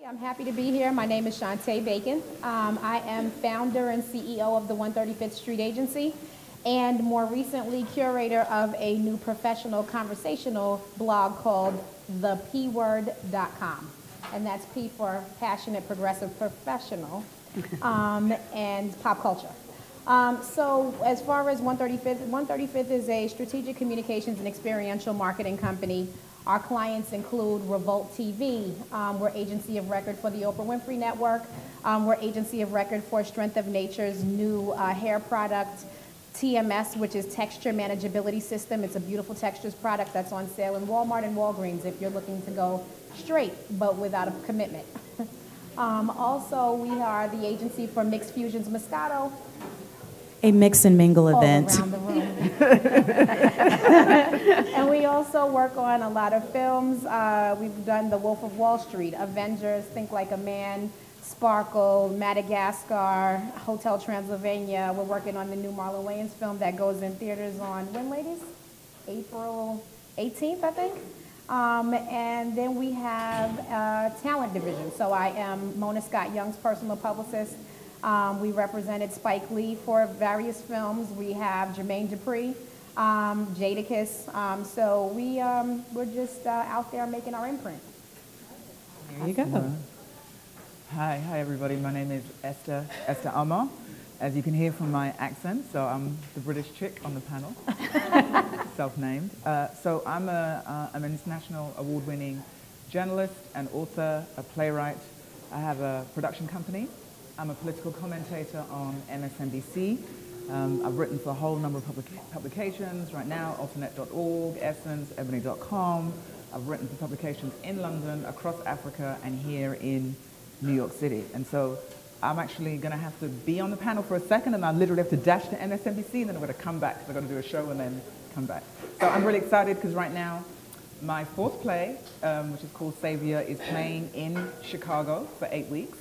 I'm happy to be here. My name is Shantae Bacon. I am founder and CEO of the 135th Street Agency, and more recently curator of a new professional conversational blog called thepword.com. And that's P for passionate, progressive, professional, and pop culture. So as far as 135th is a strategic communications and experiential marketing company. Our clients include Revolt TV. We're agency of record for the Oprah Winfrey Network. We're agency of record for Strength of Nature's new hair product, TMS, which is Texture Manageability System. It's a beautiful textures product that's on sale in Walmart and Walgreens if you're looking to go straight, but without a commitment. Also, we are the agency for Mixed Fusions Moscato. A mix and mingle event. Around the room. And we also work on a lot of films. We've done The Wolf of Wall Street, Avengers, Think Like a Man, Sparkle, Madagascar, Hotel Transylvania. We're working on the new Marlon Wayans film that goes in theaters on, when, ladies? April 18th, I think. And then we have a talent division. So I am Mona Scott Young's personal publicist. We represented Spike Lee for various films. We have Jermaine Dupri, Jadakiss. So we're just out there making our imprint. There you go. Hi everybody. My name is Esther Armah. As you can hear from my accent, so I'm the British chick on the panel, self-named. So I'm an international award-winning journalist, an author, a playwright. I have a production company. I'm a political commentator on MSNBC. I've written for a whole number of publications right now, alternate.org, Essence, ebony.com. I've written for publications in London, across Africa, and here in New York City. And so I'm actually going to have to be on the panel for a second, and I literally have to dash to MSNBC, and then I'm going to come back. So I'm going to do a show and then come back. So I'm really excited because right now, my fourth play, which is called Savior, is playing in Chicago for 8 weeks.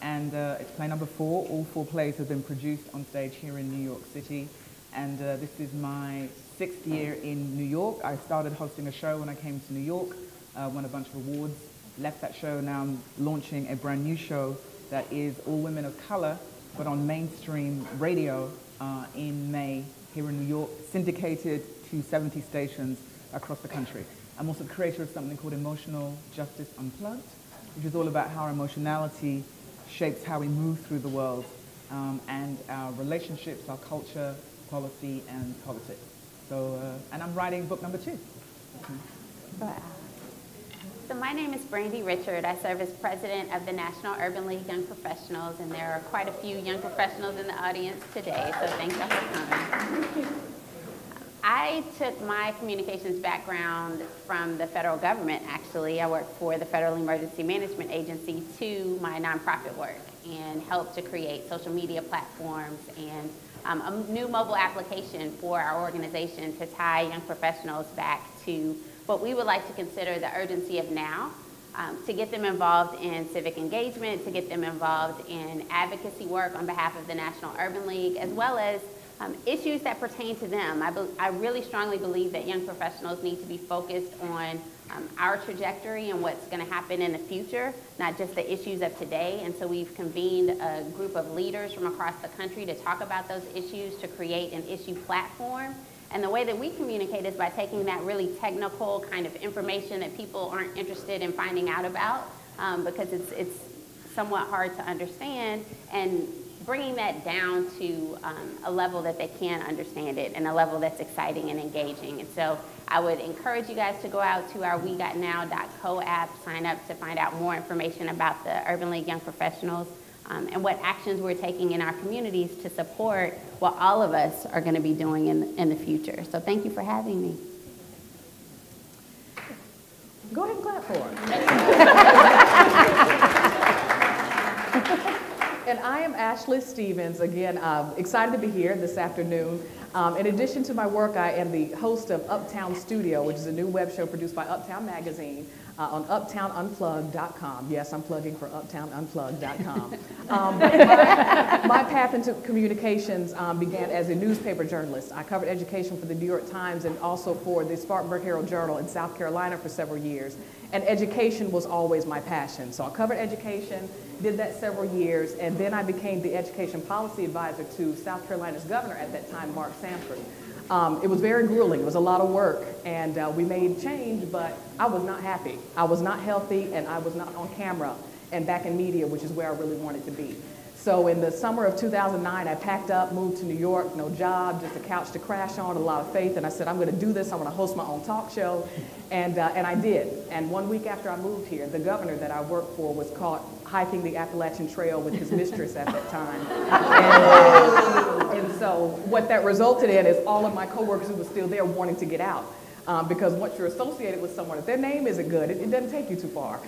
And it's play number 4. All 4 plays have been produced on stage here in New York City. And this is my 6th year in New York. I started hosting a show when I came to New York, won a bunch of awards, left that show. Now I'm launching a brand new show that is all women of color, but on mainstream radio in May here in New York, syndicated to 70 stations across the country. I'm also the creator of something called Emotional Justice Unplugged, which is all about how our emotionality shapes how we move through the world and our relationships, our culture, policy, and politics. So, and I'm writing book number 2. Wow. So my name is Brandy Richard. I serve as president of the National Urban League Young Professionals, and there are quite a few young professionals in the audience today, so thank you for coming. I took my communications background from the federal government, actually. I worked for the Federal Emergency Management Agency to my nonprofit work and helped to create social media platforms and a new mobile application for our organization to tie young professionals back to what we would like to consider the urgency of now, to get them involved in civic engagement, to get them involved in advocacy work on behalf of the National Urban League, as well as issues that pertain to them. I really strongly believe that young professionals need to be focused on our trajectory and what's going to happen in the future, not just the issues of today. And so we've convened a group of leaders from across the country to talk about those issues, to create an issue platform. And the way that we communicate is by taking that really technical kind of information that people aren't interested in finding out about because it's somewhat hard to understand, and bringing that down to a level that they can understand it and a level that's exciting and engaging. And so I would encourage you guys to go out to our WeGotNow.co app, sign up to find out more information about the Urban League Young Professionals and what actions we're taking in our communities to support what all of us are going to be doing in the future. So thank you for having me. Go ahead and clap for her. And I am Ashley Stevens. Again, excited to be here this afternoon. In addition to my work, I am the host of Uptown Studio, which is a new web show produced by Uptown Magazine on uptownunplugged.com. Yes, I'm plugging for uptownunplugged.com. My path into communications began as a newspaper journalist. I covered education for the New York Times and also for the Spartanburg Herald Journal in South Carolina for several years. and education was always my passion. So I covered education, did that several years, and then I became the education policy advisor to South Carolina's governor at that time, Mark Sanford. It was very grueling. It was a lot of work, and we made change, but I was not happy. I was not healthy, and I was not on camera and back in media, which is where I really wanted to be. So in the summer of 2009, I packed up, moved to New York, no job, just a couch to crash on, a lot of faith, and I said, I'm going to do this. I'm going to host my own talk show, and I did. And 1 week after I moved here, the governor that I worked for was caught hiking the Appalachian Trail with his mistress at that time. And so what that resulted in is all of my coworkers who were still there wanting to get out. Because once you're associated with someone, if their name isn't good, it doesn't take you too far.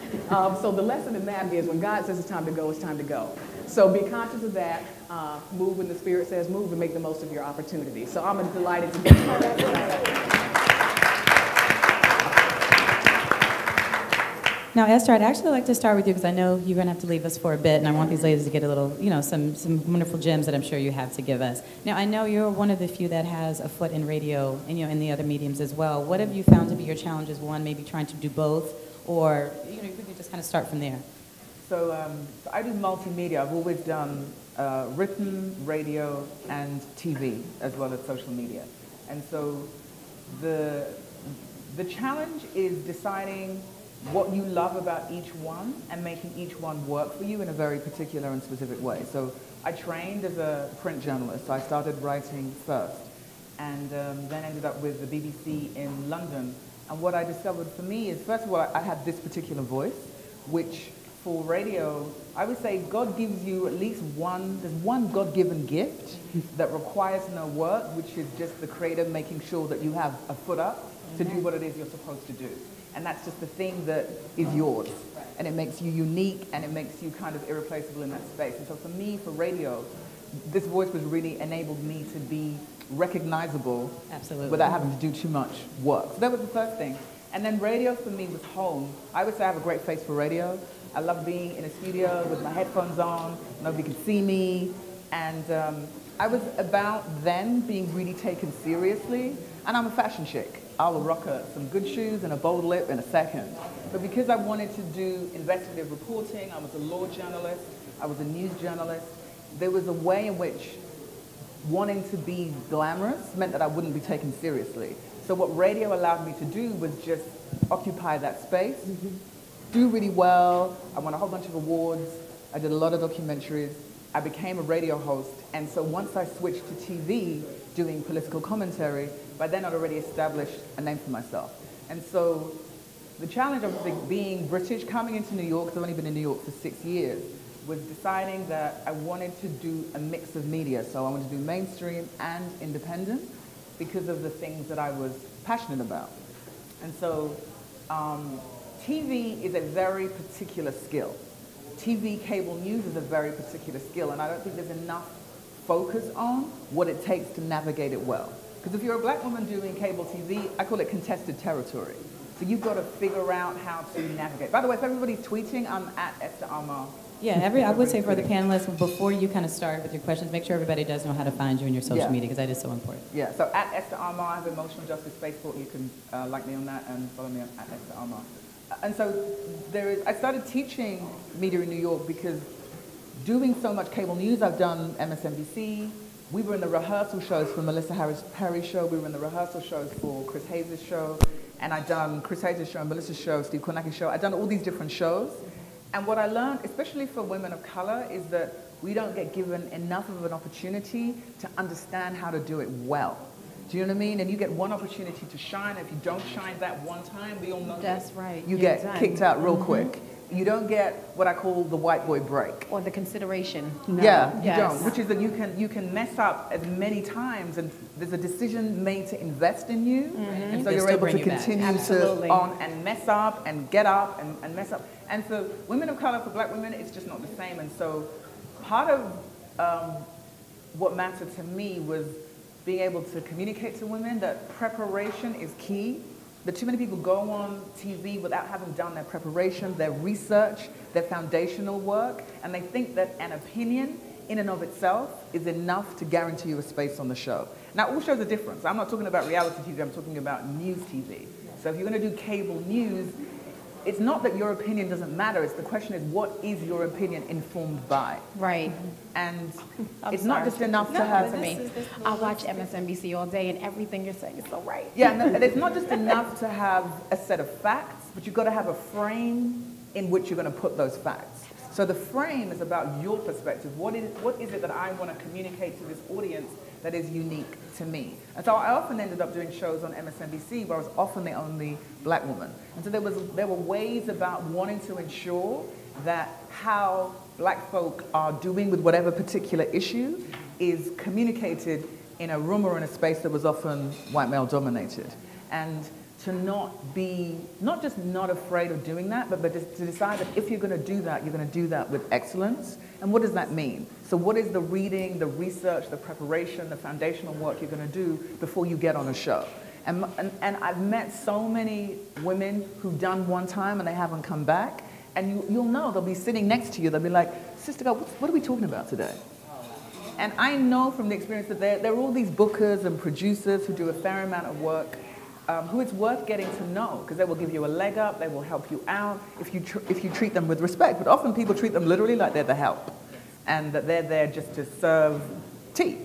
So the lesson in that is when God says it's time to go, it's time to go. So be conscious of that, move when the Spirit says move, and make the most of your opportunity. So I'm delighted to be here. Now, Esther, I'd actually like to start with you because I know you're going to have to leave us for a bit, and I want these ladies to get a little, some wonderful gems that I'm sure you have to give us. Now, I know you're one of the few that has a foot in radio and, in the other mediums as well. What have you found to be your challenges? One, maybe trying to do both, or, you could just kind of start from there. So I do multimedia. I've always done written, radio, and TV, as well as social media. And so the challenge is deciding what you love about each one and making each one work for you in a very particular and specific way. So I trained as a print journalist. So I started writing first, and then ended up with the BBC in London. And what I discovered for me is, first of all, I had this particular voice, which for radio, I would say God gives you at least there's one God-given gift that requires no work, which is just the Creator making sure that you have a foot up to do what it is you're supposed to do. And that's just the thing that is yours. And it makes you unique, and it makes you kind of irreplaceable in that space. And so for me, for radio, this voice was really enabled me to be recognizable. Absolutely. Without having to do too much work. So that was the first thing. And then radio for me was home. I would say I have a great face for radio. I love being in a studio with my headphones on. Nobody can see me. And I was about then being really taken seriously. And I'm a fashion chick. I'll rock some good shoes and a bold lip in a second. But because I wanted to do investigative reporting, I was a law journalist, I was a news journalist, there was a way in which wanting to be glamorous meant that I wouldn't be taken seriously. So what radio allowed me to do was just occupy that space, do really well. I won a whole bunch of awards. I did a lot of documentaries. I became a radio host. And so once I switched to TV, doing political commentary, by then I'd already established a name for myself. And so the challenge, obviously, being British, coming into New York, because I've only been in New York for 6 years, was deciding that I wanted to do a mix of media. So I wanted to do mainstream and independent because of the things that I was passionate about. And so TV is a very particular skill. TV cable news is a very particular skill, and I don't think there's enough focus on what it takes to navigate it well. Because if you're a black woman doing cable TV, I call it contested territory. So you've got to figure out how to navigate. By the way, if everybody's tweeting, I'm at Esther Armah. Yeah, I would say for the panelists, before you kind of start with your questions, make sure everybody does know how to find you in your social media, because that is so important. Yeah, so at Esther Armah, I have Emotional Justice Facebook. You can like me on that and follow me at Esther Armah. And so I started teaching media in New York because doing so much cable news, I've done MSNBC. We were in the rehearsal shows for Melissa Harris Perry's show. We were in the rehearsal shows for Chris Hayes' show. And I'd done Chris Hayes' show, Melissa's show, Steve Kornacki's show. I'd done all these different shows. And what I learned, especially for women of color, is that we don't get given enough of an opportunity to understand how to do it well. Do you know what I mean? And you get one opportunity to shine. If you don't shine that one time, we all know That's right. You get kicked out real quick. You don't get what I call the white boy break. Or the consideration. No. Yeah, you don't. Which is that you can mess up as many times, and there's a decision made to invest in you, and so you're able to continue to on and mess up and get up and mess up. And for women of color, for black women, it's just not the same. And so part of what mattered to me was being able to communicate to women that preparation is key. That too many people go on TV without having done their preparation, their research, their foundational work, and they think that an opinion in and of itself is enough to guarantee you a space on the show. Now, all shows are different. So I'm not talking about reality TV, I'm talking about news TV. So if you're going to do cable news, it's not that your opinion doesn't matter. It's the question is, what is your opinion informed by? Right. And it's not just enough to have. I watch MSNBC all day, and everything you're saying is so right. Yeah, and it's not just enough to have a set of facts, but you've got to have a frame in which you're going to put those facts. So the frame is about your perspective. What is it that I want to communicate to this audience that is unique to me? And so I often ended up doing shows on MSNBC where I was often the only black woman. And so there were ways about wanting to ensure that how black folk are doing with whatever particular issue is communicated in a room or in a space that was often white male dominated. And to not be, not just not afraid of doing that, but to decide that if you're going to do that, you're going to do that with excellence. And what does that mean? So what is the reading, the research, the preparation, the foundational work you're going to do before you get on a show? And I've met so many women who've done one time and they haven't come back. And you'll know, they'll be sitting next to you, they'll be like, Sister God, what are we talking about today? And I know from the experience that there are all these bookers and producers who do a fair amount of work who it's worth getting to know, because they will give you a leg up, they will help you out if you treat them with respect. But often people treat them literally like they're the help, and that they're there just to serve tea.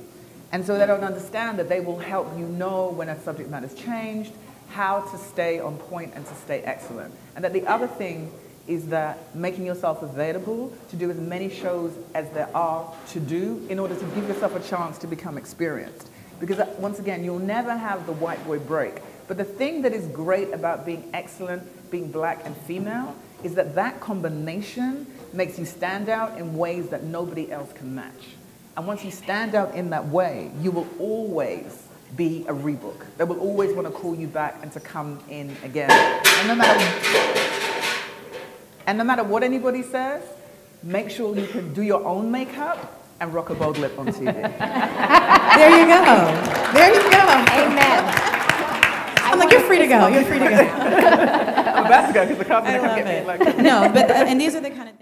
And so they don't understand that they will help you know when a subject matter's changed, how to stay on point and to stay excellent. And that the other thing is that making yourself available to do as many shows as there are to do in order to give yourself a chance to become experienced. Because once again, you'll never have the white boy break. But the thing that is great about being excellent, being black and female, is that that combination makes you stand out in ways that nobody else can match. And once you stand out in that way, you will always be a rebook. They will always want to call you back and to come in again. And no matter what anybody says, make sure you can do your own makeup and rock a bold lip on TV. There you go. There you go. Amen. I'm like, you're free to go. You're free to go. I'm about to go because the cops are going to get me. No, but and these are the kind of